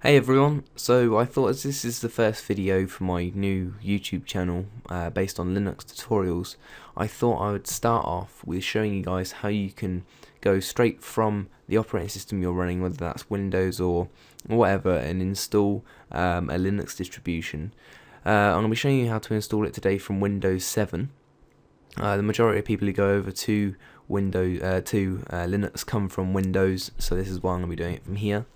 Hey everyone, so I thought as this is the first video for my new YouTube channel based on Linux tutorials, I thought I would start off with showing you guys how you can go straight from the operating system you're running, whether that's Windows or whatever, and install a Linux distribution. I'm going to be showing you how to install it today from Windows 7. The majority of people who go over to Linux come from Windows, so this is why I'm going to be doing it from here.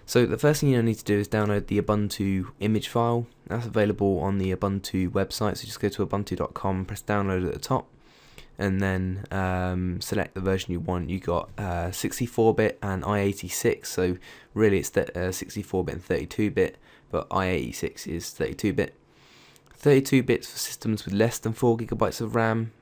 So the first thing you need to do is download the Ubuntu image file. That's available on the Ubuntu website, so just go to ubuntu.com, press download at the top, and then select the version you want. You got 64-bit and i86, so really it's 64-bit and 32-bit, but i86 is 32-bit. 32 bits for systems with less than 4 gigabytes of RAM.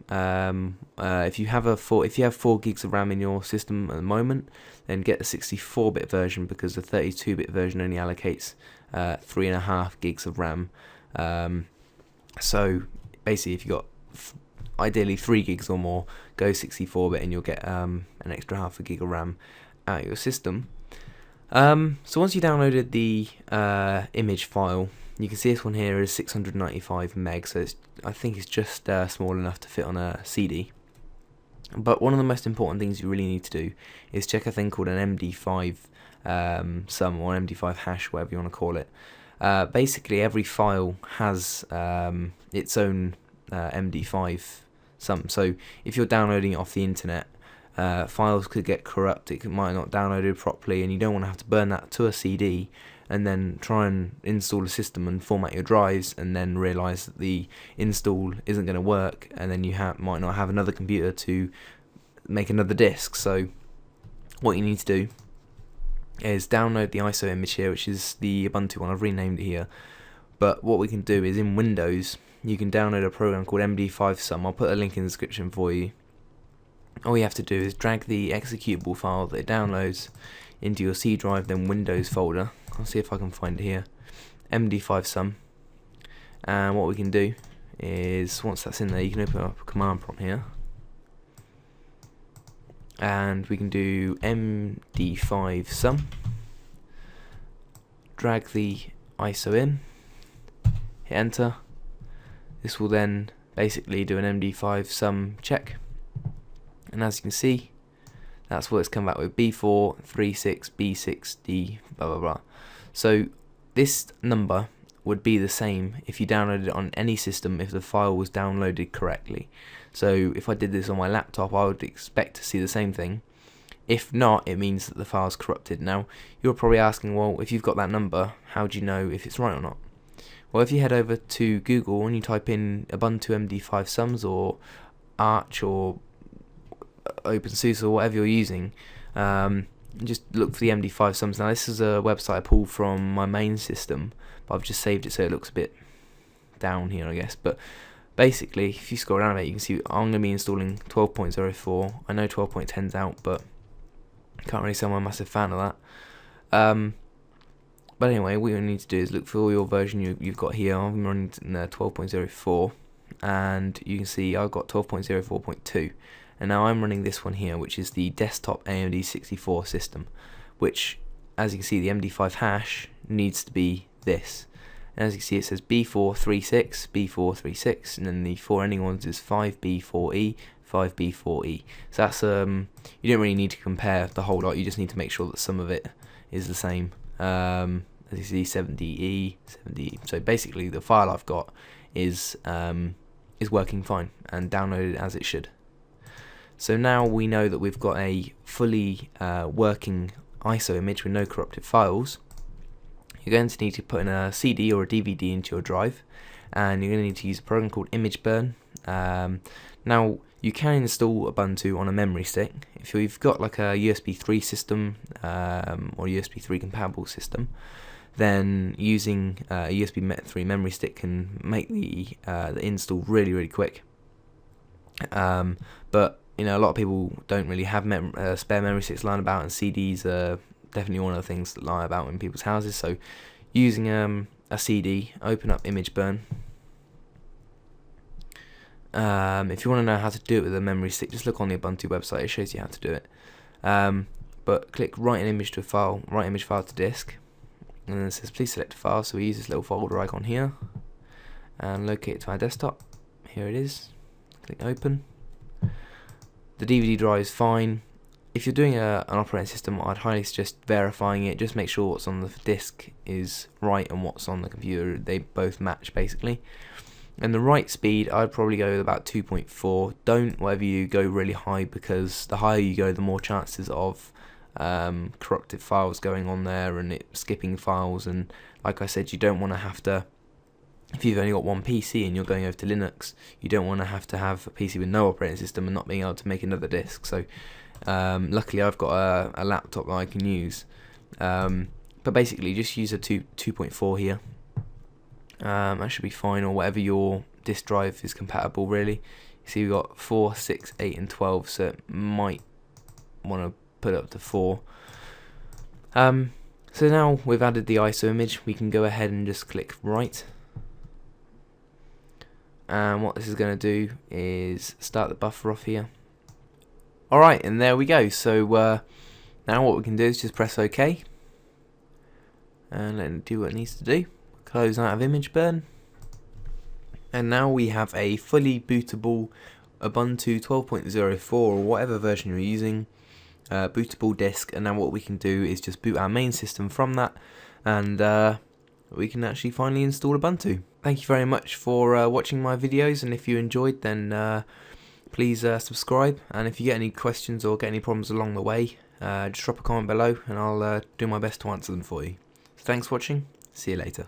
If you have 4 gigs of RAM in your system at the moment, then get the 64-bit version, because the 32-bit version only allocates 3.5 gigs of RAM. So basically, if you got ideally 3 gigs or more, go 64-bit and you'll get an extra half a gig of RAM out of your system. So once you downloaded the image file, you can see this one here is 695 meg, so I think it's just small enough to fit on a CD. But one of the most important things you really need to do is check a thing called an MD5 sum, or MD5 hash, whatever you want to call it. Basically, every file has its own MD5 sum. So if you're downloading it off the internet, files could get corrupt, it might not download it properly, and you don't want to have to burn that to a CD and then try and install a system and format your drives, and then realise that the install isn't going to work, and then you might not have another computer to make another disk. So what you need to do is download the ISO image here, which is the Ubuntu one. I've renamed it here, but what we can do is in Windows you can download a program called MD5 sum. I'll put a link in the description for you. All you have to do is drag the executable file that it downloads into your C drive, then Windows folder. I'll see if I can find it here. MD5 sum. And what we can do is, once that's in there, you can open up a command prompt here, and we can do MD5 sum. Drag the ISO in, hit enter. This will then basically do an MD5 sum check, and as you can see, that's what it's come back with: B4, 36, B6, D, blah blah blah. So this number would be the same if you downloaded it on any system if the file was downloaded correctly. So if I did this on my laptop, I would expect to see the same thing. If not, it means that the file's corrupted. Now, you're probably asking, well, if you've got that number, how do you know if it's right or not? Well, if you head over to Google and you type in Ubuntu MD5 sums, or Arch, or OpenSUSE, or whatever you're using, just look for the MD5 sums. Now, this is a website I pulled from my main system, but I've just saved it so it looks a bit down here, I guess. But basically, if you scroll down a bit, you can see I'm going to be installing 12.04. I know 12.10's out, but I can't really say I'm a massive fan of that. But anyway, what you need to do is look for your version you've got here. I'm running 12.04, and you can see I've got 12.04.2. And now I'm running this one here, which is the desktop AMD 64 system, which, as you can see, the MD5 hash needs to be this. And as you can see, it says B436, B436, and then the four ending ones is 5B4E, 5B4E. So that's you don't really need to compare the whole lot. You just need to make sure that some of it is the same. As you see, 70E, 70E. So basically, the file I've got is working fine and downloaded as it should. So now we know that we've got a fully working ISO image with no corrupted files. You're going to need to put in a CD or a DVD into your drive, and you're going to need to use a program called ImageBurn. Now, you can install Ubuntu on a memory stick. If you've got like a USB 3 system or USB 3 compatible system, then using a USB 3 memory stick can make the install really quick. But you know, a lot of people don't really have spare memory sticks lying about, and CDs are definitely one of the things that lie about in people's houses. So using a CD, open up ImageBurn. If you want to know how to do it with a memory stick, just look on the Ubuntu website, it shows you how to do it. But click write an image to a file, write image file to disk, and then it says please select a file, so we use this little folder icon here and locate it to our desktop. Here it is. Click open. The DVD drive is fine. If you're doing an operating system, I'd highly suggest verifying it. Just make sure what's on the disk is right and what's on the computer, they both match basically. And the write speed, I'd probably go with about 2.4. Don't, whatever you go, really high, because the higher you go, the more chances of corrupted files going on there and it skipping files. And like I said, you don't want to have to, if you've only got one PC and you're going over to Linux, you don't want to have a PC with no operating system and not being able to make another disk. So luckily I've got a laptop that I can use, but basically just use a 2.4 here. That should be fine, or whatever your disk drive is compatible really. You see we've got 4, 6, 8 and 12, so it might want to put it up to 4. So now we've added the ISO image, we can go ahead and just click write. And what this is going to do is start the buffer off here. Alright, and there we go. So now what we can do is just press OK and let it do what it needs to do. Close out of image burn, and now we have a fully bootable Ubuntu 12.04 or whatever version you're using, bootable disk. And now what we can do is just boot our main system from that, and we can actually finally install Ubuntu. Thank you very much for watching my videos, and if you enjoyed, then please subscribe, and if you get any questions or get any problems along the way, just drop a comment below and I'll do my best to answer them for you. So thanks for watching, see you later.